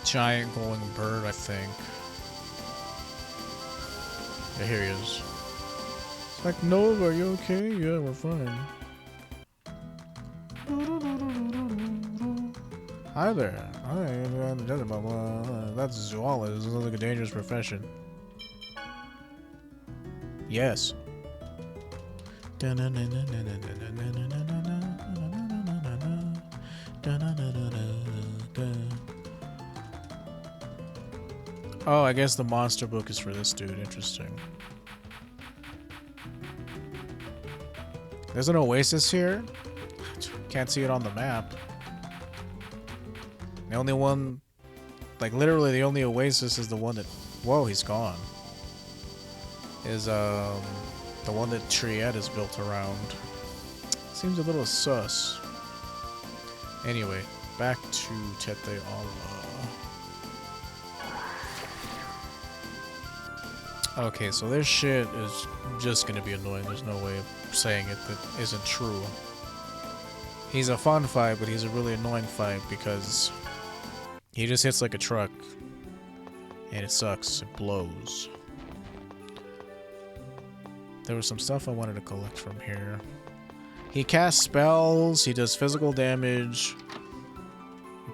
Giant glowing bird, I think. Yeah, here he is. It's like, Nova, are you okay? Yeah, we're fine. Hi there. That's zoologist. This sounds like a dangerous profession. Yes. Oh, I guess the monster book is for this dude. Interesting. There's an oasis here? Can't see it on the map. The only one... Like, literally the only oasis is the one that... Whoa, he's gone. Is, the one that Triette is built around. Seems a little sus. Anyway, back to Tete Ala. Okay, so this shit is just gonna be annoying. There's no way of saying it that isn't true. He's a fun fight, but he's a really annoying fight because he just hits like a truck. And it sucks. It blows. There was some stuff I wanted to collect from here. He casts spells, he does physical damage,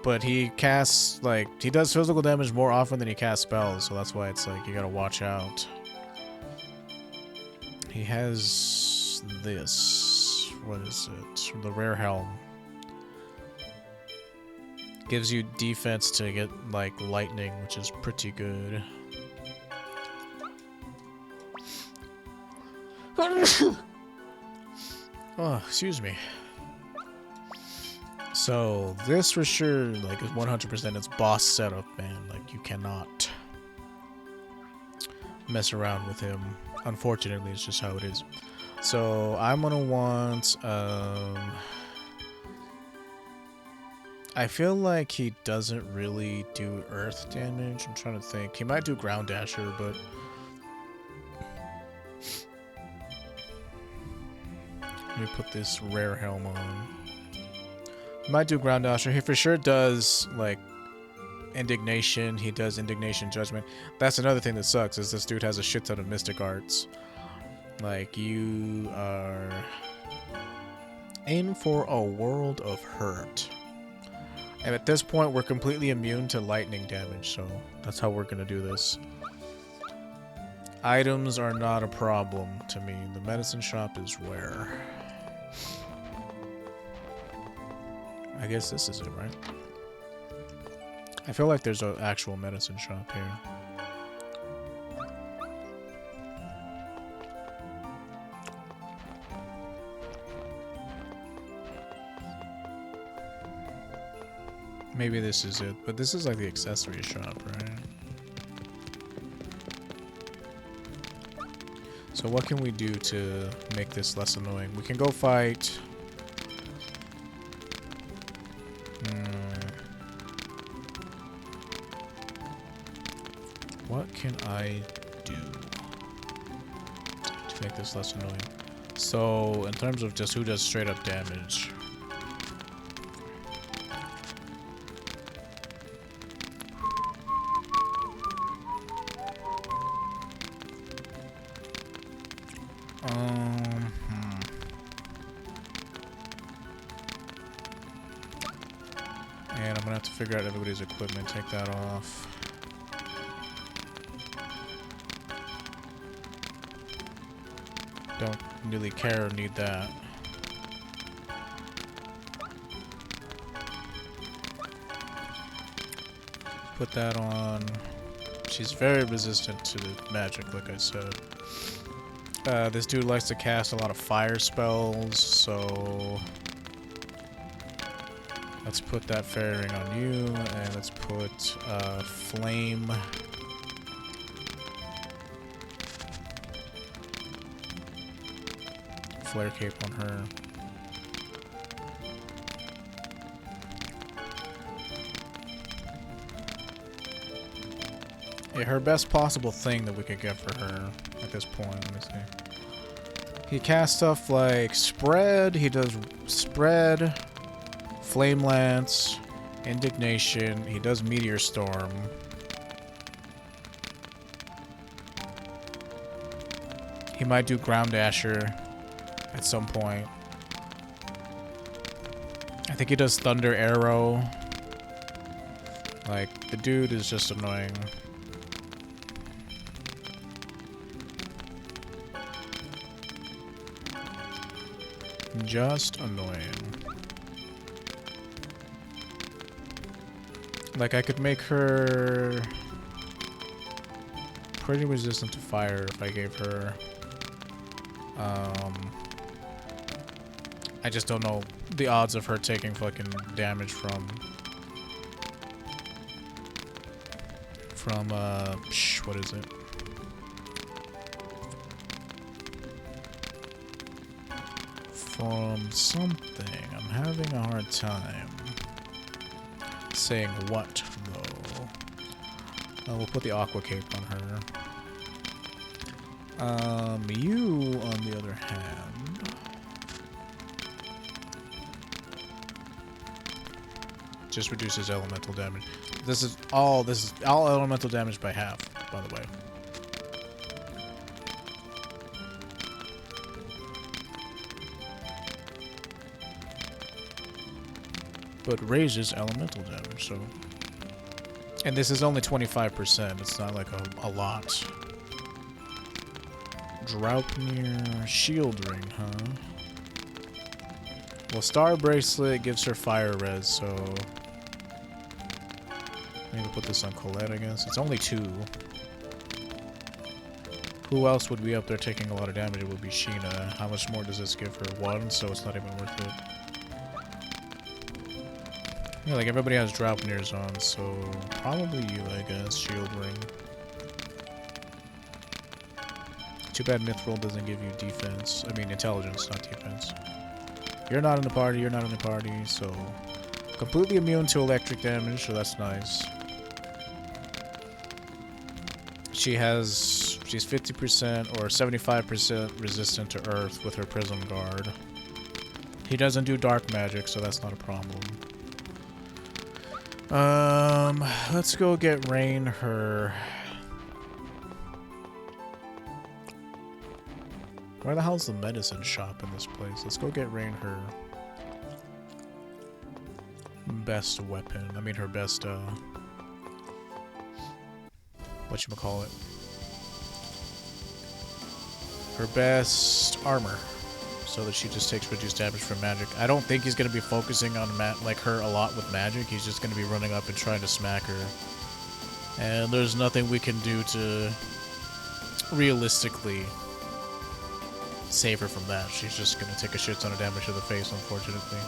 but he casts, like, he does physical damage more often than he casts spells, so that's why it's like, you gotta watch out. He has this. What is it? The rare helm. Gives you defense to get, like, lightning, which is pretty good. Oh, excuse me. So, this for sure, like, is 100% its boss setup, man. Like, you cannot mess around with him. Unfortunately, it's just how it is. So, I'm gonna want, I feel like he doesn't really do earth damage. I'm trying to think. He might do ground dasher, but... Let me put this rare helm on. He might do ground dasher. He for sure does, like, indignation. He does indignation judgment. That's another thing that sucks, is this dude has a shit ton of mystic arts. Like, you are in for a world of hurt. And at this point, we're completely immune to lightning damage, so that's how we're gonna do this. Items are not a problem to me. The medicine shop is where? I guess this is it, right? I feel like there's an actual medicine shop here. Maybe this is it, but this is like the accessory shop, right? So what can we do to make this less annoying? We can go fight... What can I do to make this less annoying? So, in terms of just who does straight up damage... And I'm gonna have to figure out everybody's equipment, take that off. Don't really care or need that. Put that on. She's very resistant to the magic, like I said. This dude likes to cast a lot of fire spells, so... Let's put that fairing on you, and let's put flame... Flare cape on her. Yeah, her best possible thing that we could get for her at this point. Let me see. He casts stuff like spread. He does spread, flame lance, Indignation. He does Meteor Storm. He might do Ground Dasher at some point. I think he does Thunder Arrow. Like, the dude is just annoying. Just annoying. Like, I could make her pretty resistant to fire if I gave her... I just don't know the odds of her taking fucking damage from what is it? From something. I'm having a hard time saying what, though. We'll put the Aqua Cape on her. You, on the other hand... just reduces elemental damage. This is all elemental damage by half, by the way. But raises elemental damage, so... And this is only 25%, it's not like a lot. Draupnir Shield Ring, huh? Well, Star Bracelet gives her fire res, so... Maybe put this on Colette, I guess. It's only 2. Who else would be up there taking a lot of damage? It would be Sheena. How much more does this give her? 1, so it's not even worth it. Yeah, like everybody has Draupnirs on, so probably you, I guess. Shield Ring. Too bad Mithril doesn't give you defense. I mean, intelligence, not defense. You're not in the party, you're not in the party, so... Completely immune to electric damage, so that's nice. She's 50% or 75% resistant to Earth with her Prism Guard. He doesn't do dark magic, so that's not a problem. Let's go get Rain her... Where the hell's the medicine shop in this place? Let's go get Rain her... best weapon. I mean her best, whatchamacallit. Her best armor. So that she just takes reduced damage from magic. I don't think he's going to be focusing on like her a lot with magic. He's just going to be running up and trying to smack her. And there's nothing we can do to realistically save her from that. She's just going to take a shit ton of damage to the face, unfortunately.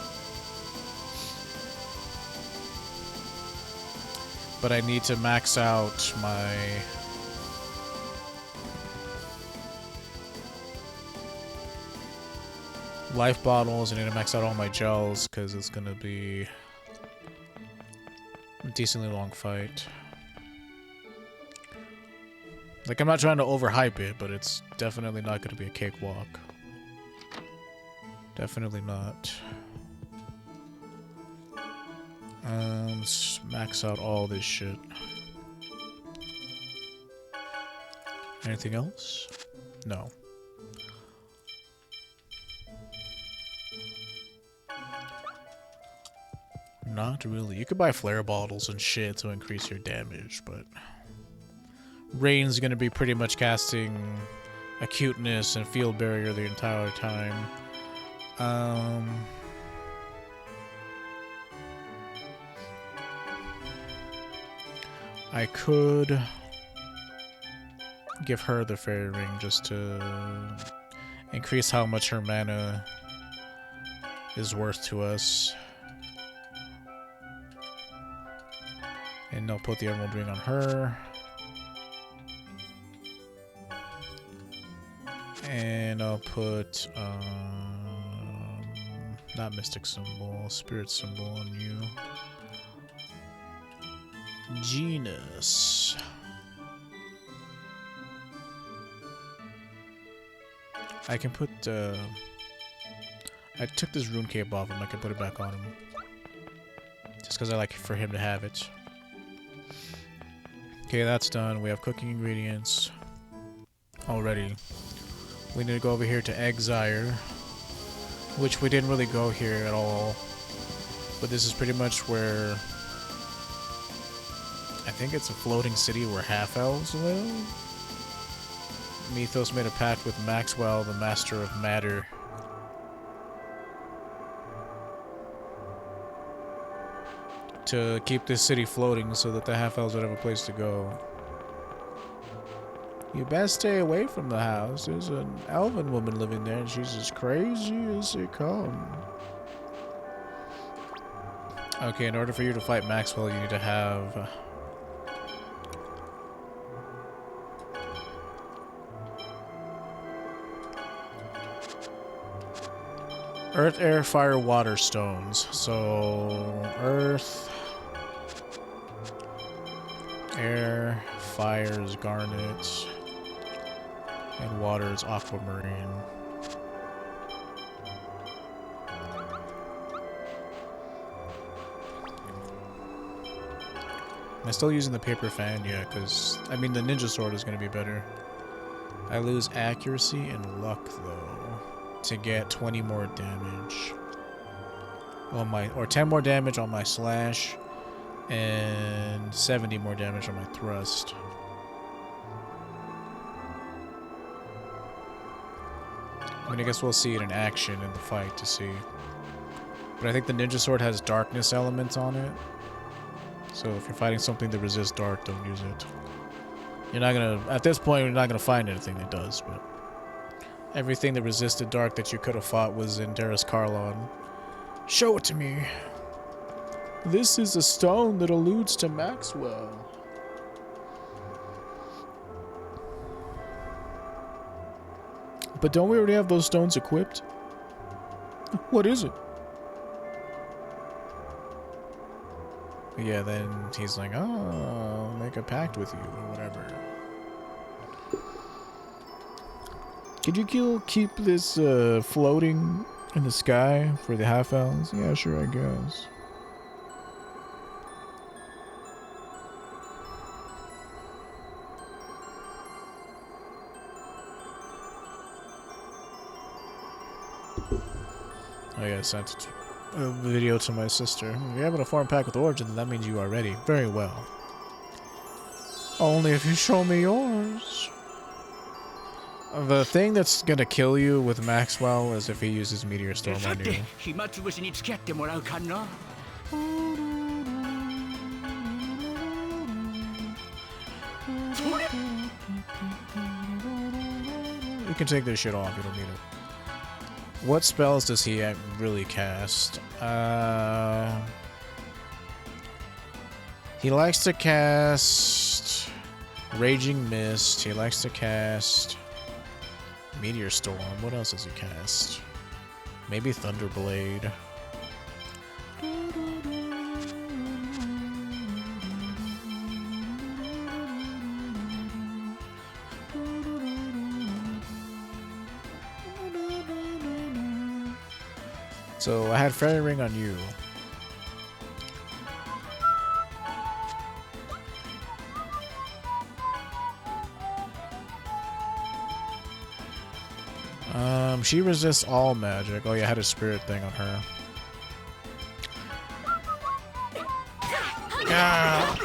But I need to max out my... life bottles. I need to max out all my gels, because it's going to be a decently long fight. Like, I'm not trying to overhype it, but it's definitely not going to be a cakewalk. Definitely not. Let's max out all this shit. Anything else? No. Not really. You could buy flare bottles and shit to increase your damage, but... Rain's gonna be pretty much casting Acuteness and Field Barrier the entire time. I could give her the Fairy Ring just to increase how much her mana is worth to us. And I'll put the Emerald Ring on her. And I'll put, not Mystic Symbol, Spirit Symbol on you. Genus. I can put, I took this Rune Cape off him, I can put it back on him. Just just because I like for him to have it. Okay, that's done. We have cooking ingredients already. We need to go over here to Exire, which we didn't really go here at all. But this is pretty much where I think it's a floating city where half-elves live. Mythos made a pact with Maxwell, the master of matter. To keep this city floating so that the half-elves would have a place to go. You best stay away from the house. There's an elven woman living there and she's as crazy as they come. Okay, in order for you to fight Maxwell, you need to have... Earth, air, fire, water stones. So, earth, air, fire is garnet, and water is aquamarine. Am I still using the paper fan? Yeah, because, I mean, the ninja sword is going to be better. I lose accuracy and luck, though, to get 20 more damage on my, or 10 more damage on my slash, and 70 more damage on my thrust. I mean, I guess we'll see it in action in the fight to see. But I think the ninja sword has darkness elements on it. So if you're fighting something that resists dark, don't use it. You're not gonna, at this point, you're not gonna find anything that does, but everything that resisted dark that you could have fought was in Darius Carlon. Show it to me. This is a stone that alludes to Maxwell. But don't we already have those stones equipped? What is it? Yeah, then he's like, oh, I'll make a pact with you, or whatever. Could you keep this floating in the sky for the half-elves? Yeah, sure, I guess. Oh yeah, I sent a video to my sister. If you're having a foreign pact with Origin, then that means you are ready. Very well. Only if you show me yours. The thing that's gonna kill you with Maxwell is if he uses Meteor Storm on you. You can take this shit off, you don't need it. What spells does he really cast? He likes to cast Raging Mist. He likes to cast Meteor Storm. What else does he cast? Maybe Thunderblade. So I had Fairy Ring on you. She resists all magic. Oh yeah, I had a spirit thing on her. Ah.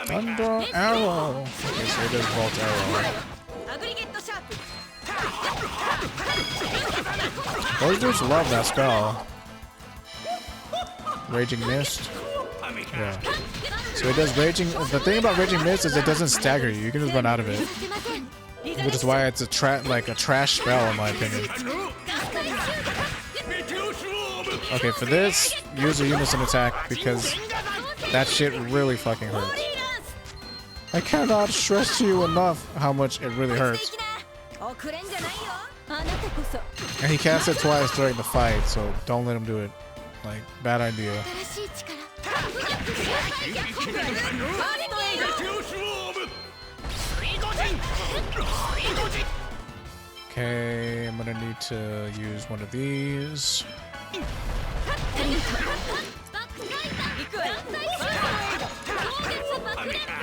Thunder Arrow. Okay, so it does Vault Arrow. Those dudes love that spell. Raging Mist. Yeah. So it does Raging. The thing about Raging Mist is it doesn't stagger you. You can just run out of it. Which is why it's a trash spell in my opinion. Okay, for this, use a unison attack because that shit really fucking hurts. I cannot stress to you enough how much it really hurts. And he cast it twice during the fight, so don't let him do it. Like, bad idea. Okay, I'm gonna need to use one of these.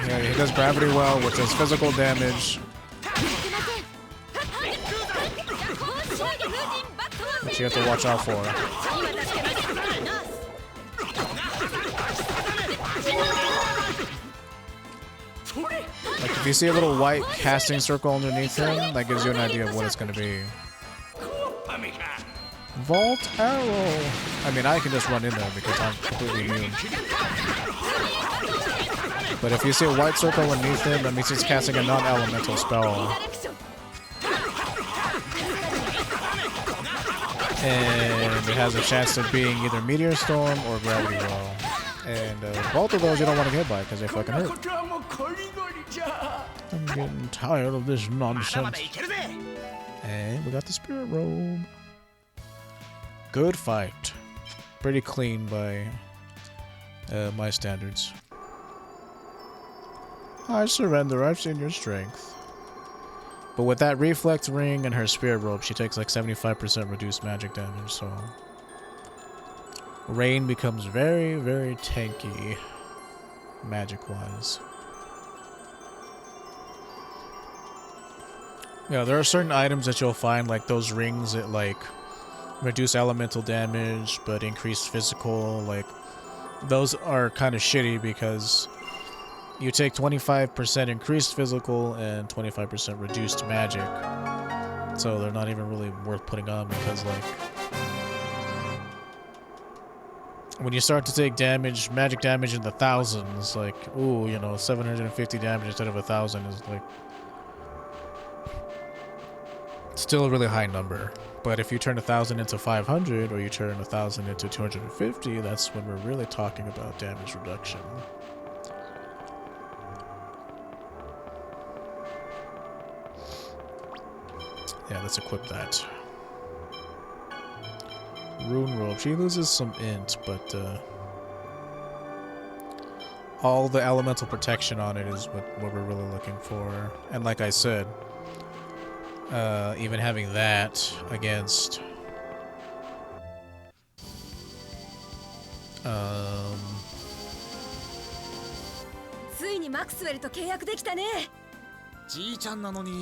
Yeah, he does gravity well, which does physical damage. Which you have to watch out for. Like, if you see a little white casting circle underneath him, that gives you an idea of what it's going to be. Vault Arrow! I mean, I can just run in there because I'm completely immune. But if you see a white circle underneath him, that means he's casting a non-elemental spell. And it has a chance of being either Meteor Storm or Gravity Well. And both of those you don't want to get by because they fucking hurt. I'm getting tired of this nonsense. And we got the Spirit Robe. Good fight. Pretty clean by my standards. I surrender, I've seen your strength. But with that Reflect Ring and her Spirit Robe, she takes like 75% reduced magic damage, so... Rain becomes very, very tanky, magic-wise. Yeah, there are certain items that you'll find, like those rings that, like, reduce elemental damage, but increase physical, like, those are kind of shitty because you take 25% increased physical and 25% reduced magic. So they're not even really worth putting on because, like, when you start to take damage, magic damage in the thousands, like, ooh, you know, 750 damage instead of 1,000 is, like, still a really high number. But if you turn 1,000 into 500, or you turn 1,000 into 250, that's when we're really talking about damage reduction. Yeah, let's equip that. Rune Robe. She loses some int, but all the elemental protection on it is what we're really looking for. And like I said, even having that against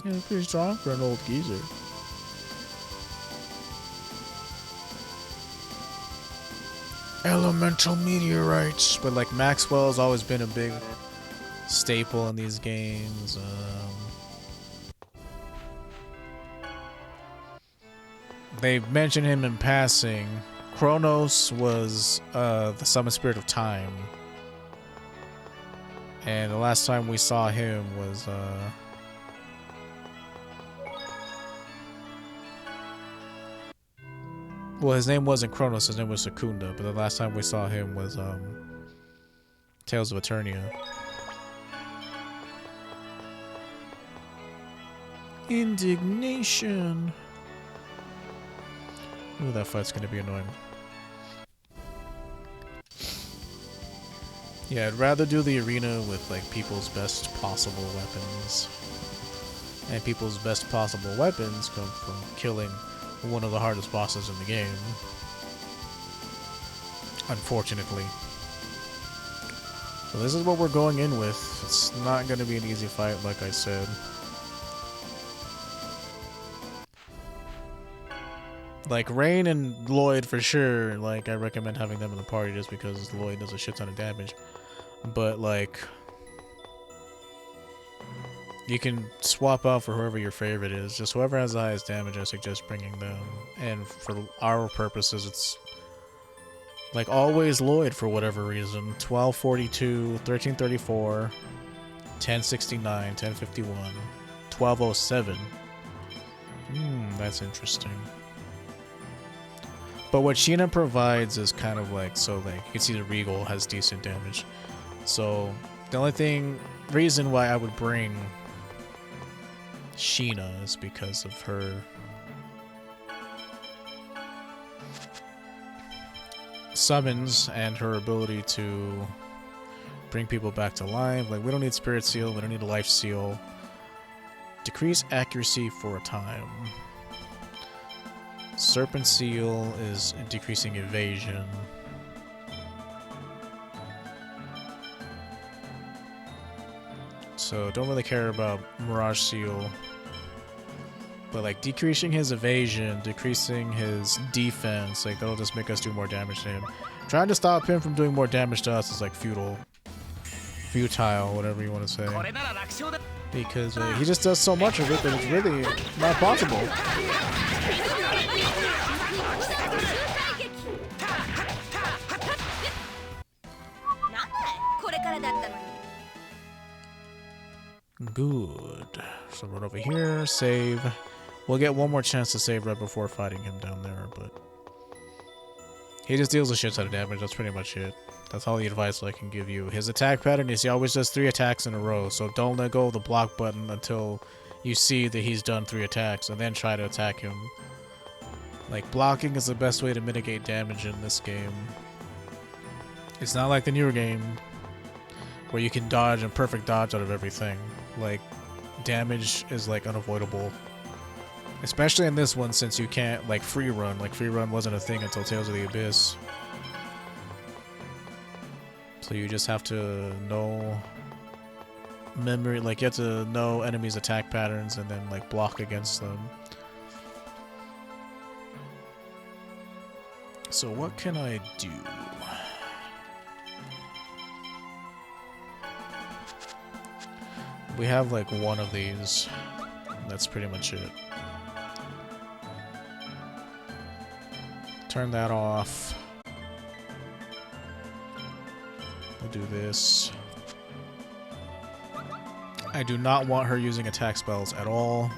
yeah, pretty strong for an old geezer. Elemental meteorites, but like Maxwell's always been a big staple in these games. They mentioned him in passing. Kronos was the summon spirit of time, and the last time we saw him was well, his name wasn't Kronos, his name was Secunda, but the last time we saw him was Tales of Eternia. Indignation. Ooh, that fight's gonna be annoying. Yeah, I'd rather do the arena with like people's best possible weapons. And people's best possible weapons come from killing one of the hardest bosses in the game. Unfortunately. So this is what we're going in with. It's not going to be an easy fight, like I said. Like, Rain and Lloyd for sure, like, I recommend having them in the party just because Lloyd does a shit ton of damage. But, like, you can swap out for whoever your favorite is. Just whoever has the highest damage, I suggest bringing them. And for our purposes, it's like always Lloyd for whatever reason. 1242, 1334, 1069, 1051, 1207. That's interesting. But what Sheena provides is kind of like, so like, you can see the Regal has decent damage. So the only reason why I would bring Sheena is because of her summons and her ability to Bring people back to life. Like, we don't need Spirit Seal. We don't need a Life Seal. Decrease accuracy for a time. Serpent Seal is decreasing evasion. So don't really care about Mirage Seal. But like decreasing his evasion, decreasing his defense, like that'll just make us do more damage to him. Trying to stop him from doing more damage to us is like futile, whatever you want to say. Because he just does so much of it that it's really not possible. Good. So run over here, save. We'll get one more chance to save right before fighting him down there, but he just deals a shit ton of damage. That's pretty much it. That's all the advice I can give you. His attack pattern is he always does 3 attacks in a row, so don't let go of the block button until you see that he's done 3 attacks, and then try to attack him. Like, blocking is the best way to mitigate damage in this game. It's not like the newer game, where you can dodge and perfect dodge out of everything. Like, damage is, like, unavoidable. Especially in this one, since you can't, like, free run. Like, free run wasn't a thing until Tales of the Abyss. So you just have to know memory, like, you have to know enemies' attack patterns and then, like, block against them. So what can I do? We have, like, one of these. That's pretty much it. Turn that off. We'll do this. I do not want her using attack spells at all.